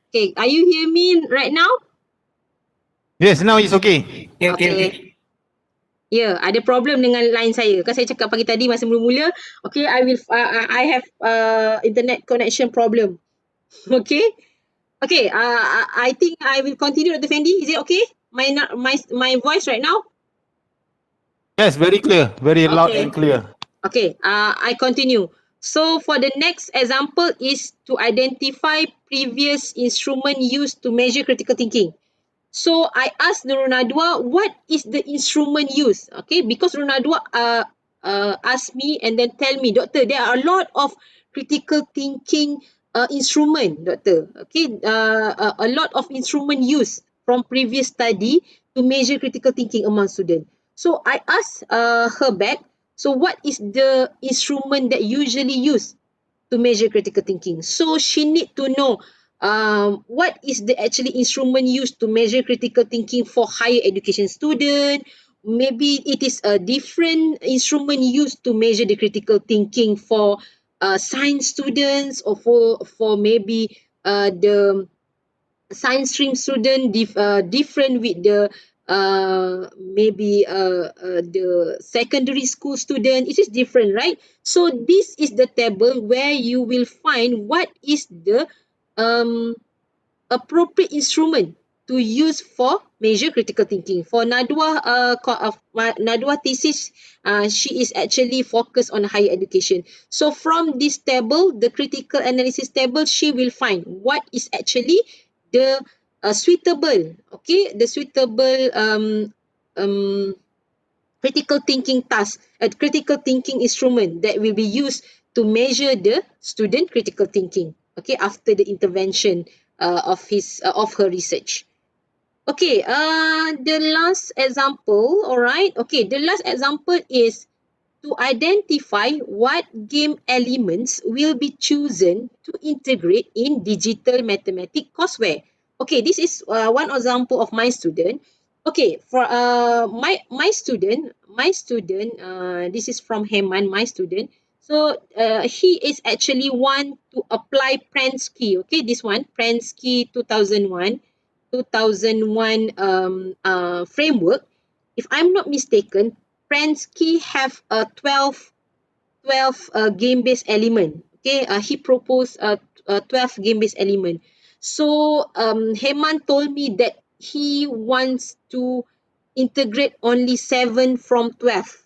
Okay, are you hear me right now?
Yes, now it's okay.
Okay, okay, okay.
Okay. Ya, ada problem dengan line saya. Kan saya cakap pagi tadi masa mula-mula, okay, I have internet connection problem. Okay. Okay, I think I will continue, Dr. Fendi. Is it okay? My voice right now?
Yes, very clear, very loud
Okay.
and clear.
Okay, I continue. So for the next example is to identify previous instrument used to measure critical thinking. So I asked the Ronadua, what is the instrument used? Okay, because Ronadua asked me and then tell me, doctor, there are a lot of critical thinking instrument, doctor. Okay, a lot of instrument used from previous study to measure critical thinking among students. So I asked her back, so what is the instrument that usually used to measure critical thinking? So she need to know what is the actually instrument used to measure critical thinking for higher education student. Maybe it is a different instrument used to measure the critical thinking for science students, or for maybe the science stream student different with the the secondary school student. It is different, right? So this is the table where you will find what is the um appropriate instrument to use for measure critical thinking. For Nadwa, Nadwa thesis, she is actually focused on higher education. So from this table, the critical analysis table, she will find what is actually the suitable, okay, the suitable critical thinking task, a critical thinking instrument that will be used to measure the student critical thinking, okay, after the intervention of her research. Okay, the last example, all right. Okay, the last example is to identify what game elements will be chosen to integrate in digital mathematics courseware. Okay, this is one example of my student. Okay, for my student, this is from Heman, my student. So he is actually want to apply Prensky. Okay, this one Prensky 2001 framework. If I'm not mistaken, Prensky have a 12 game-based element. Okay, he proposed a 12 game-based element. So Heman told me that he wants to integrate only 7 from 12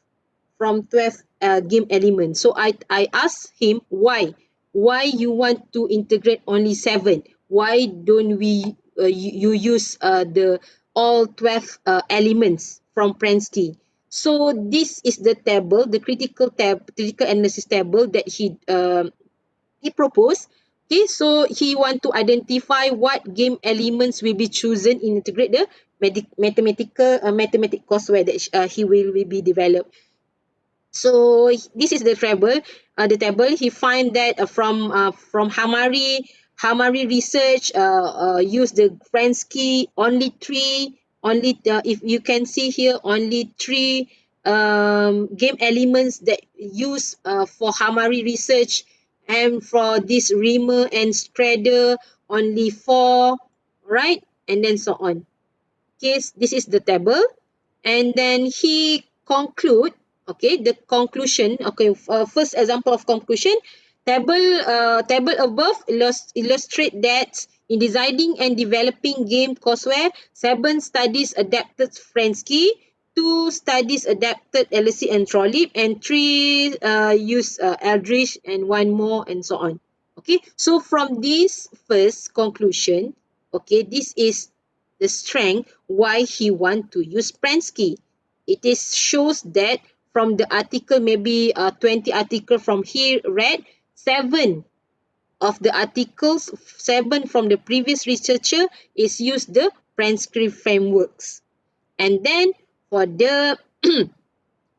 game elements. So I asked him why you want to integrate only 7? Why don't we you use the all 12 elements from Prensky? So this is the table, the critical analysis table that he proposed. Okay, so he want to identify what game elements will be chosen in integrate the mathematic courseware that he will be developed. So this is the table. He find that from Hamari research, use the Prensky only three, only if you can see here, only three game elements that use for Hamari research, and for this Rimmer and Strader only four, right, and then so on. Okay, this is the table. And then he conclude, okay, the conclusion. Okay, first example of conclusion, table above illustrate that in designing and developing game courseware, 7 studies adapted Prensky, 2 studies adapted LSE and Trollip, and 3 use Eldridge, and 1 more, and so on. Okay, so from this first conclusion, okay, this is the strength why he want to use Prensky. It is shows that from the article, maybe 20 article from here read, 7 of the articles, 7 from the previous researcher is used the Prensky frameworks. And then for the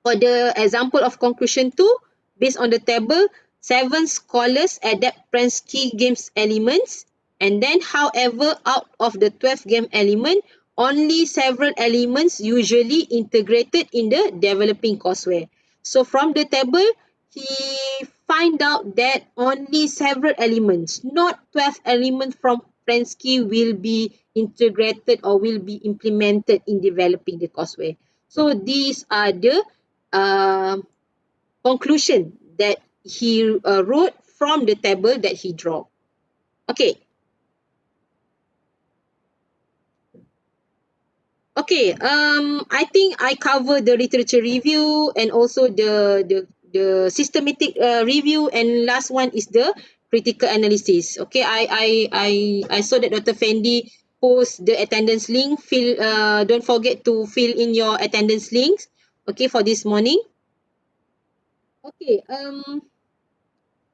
for the example of conclusion 2, based on the table, 7 scholars adapt Prensky games elements, and then however out of the 12 game element, only several elements usually integrated in the developing courseware. So from the table, he find out that only several elements, not 12 elements from Prensky, will be integrated or will be implemented in developing the courseware. So these are the uh, conclusion that he wrote from the table that he drew. Okay. Okay. I think I cover the literature review and also the systematic review, and last one is the critical analysis. Okay. I saw that Dr. Fendi post the attendance link. Don't forget to fill in your attendance links. Okay, for this morning. Okay.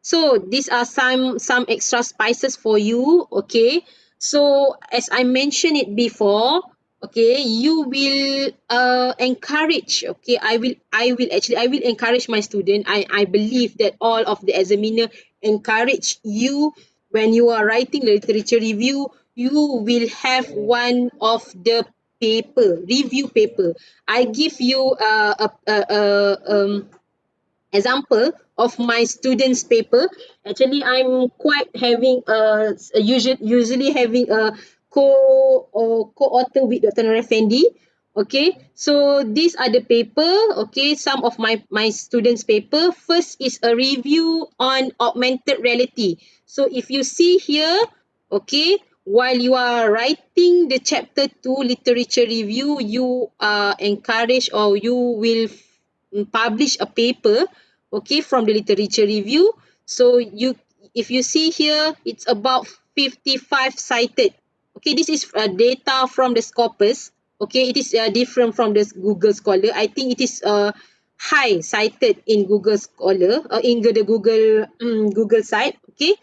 So these are some extra spices for you. Okay, so as I mentioned it before, okay, you will encourage. Okay, I will encourage my student. I believe that all of the examiner encourage you when you are writing literature review. You will have one of the review paper. I give you example of my students paper. Actually, I'm quite having usually having a co-author with Dr. Noor Fendi. Okay, so these are the paper. Okay, some of my students paper. First is a review on augmented reality. So if you see here, okay, while you are writing the chapter 2 literature review, you are encouraged, or you will publish a paper, okay, from the literature review. So you, if you see here, it's about 55 cited. Okay, this is data from the Scopus. Okay, it is different from the Google Scholar. I think it is high cited in Google Scholar, in the Google Google site. Okay,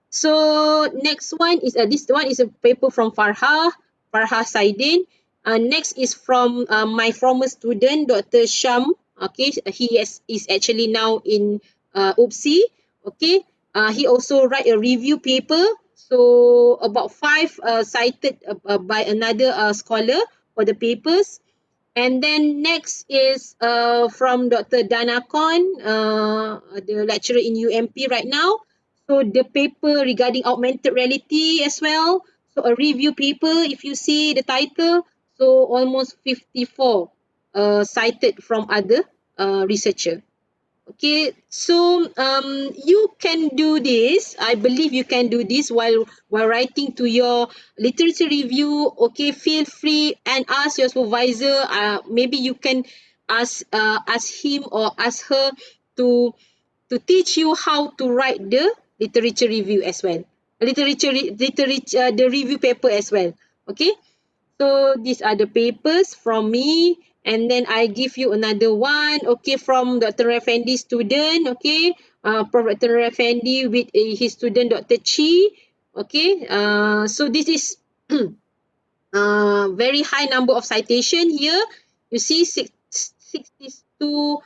so next one is this one is a paper from Farha Saidin. Next is from my former student, Dr. Sham. Okay, is actually now in UPSI. Okay, he also write a review paper. So about five cited by another scholar for the papers. And then next is from Dr. Dana Kon, the lecturer in UMP right now. So the paper regarding augmented reality as well. So a review paper, if you see the title, so almost 54 cited from other researcher. Okay, so you can do this. I believe you can do this while writing to your literature review. Okay, feel free and ask your supervisor. Maybe you can ask him or ask her to teach you how to write the literature review as well. Literature the review paper as well. Okay. So these are the papers from me, and then I give you another one, okay, from Dr. Effendi student, okay, Prof. Dr. Effendi with his student Dr. Chi, okay. So this is very high number of citation here. You see 62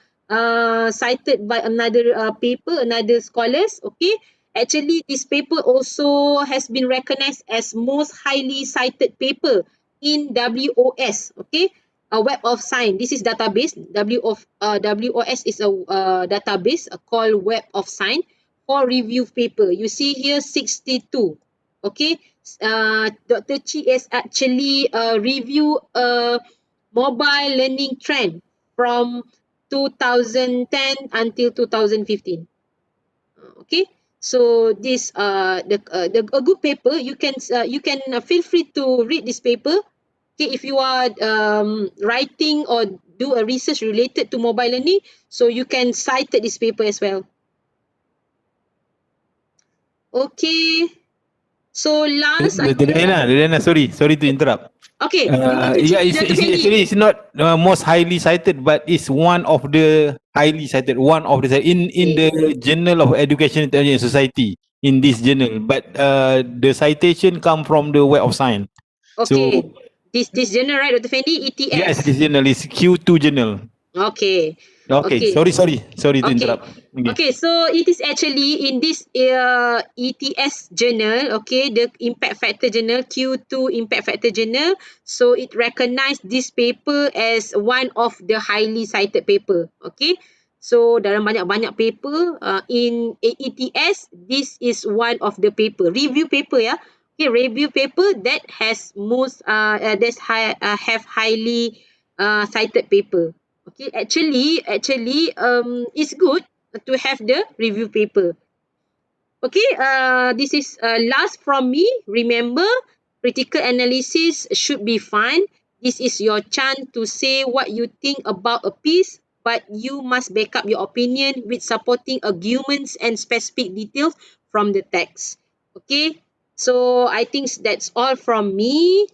cited by another paper, another scholars. Okay, actually this paper also has been recognized as most highly cited paper in WOS. Okay, a Web of Science. This is database. WOS is a database called Web of Science for review paper. You see here 62. Okay, Dr. Chi is actually review a mobile learning trend from 2010 until 2015. Okay, so this the a good paper. You can feel free to read this paper. Okay, if you are writing or do a research related to mobile learning, so you can cite this paper as well. Okay, so last I think.
Dayana, sorry to interrupt.
Okay, Dr.
Yeah,
Dr.
it's
Fendi.
actually it's not most highly cited, but it's one of the highly cited. One of the in
Okay.
the Journal of Education Intelligence Society in this journal, but the citation come from the Web of Science. So
Okay. This journal, right, Dr. Fendi?
yes,
ETS.
this journal is Q2 journal.
Okay.
Okay,
Okay.
sorry to
Okay.
interrupt. Okay.
Okay, so it is actually in this ETS journal, okay, the impact factor journal, Q2 impact factor journal. So it recognized this paper as one of the highly cited paper, okay. So dalam banyak-banyak paper in ETS, this is one of the paper, review paper ya. Okay, review paper that has most have highly cited paper. Okay, actually, it's good to have the review paper. Okay, this is last from me. Remember, critical analysis should be fun. This is your chance to say what you think about a piece, but you must back up your opinion with supporting arguments and specific details from the text. Okay, so I think that's all from me.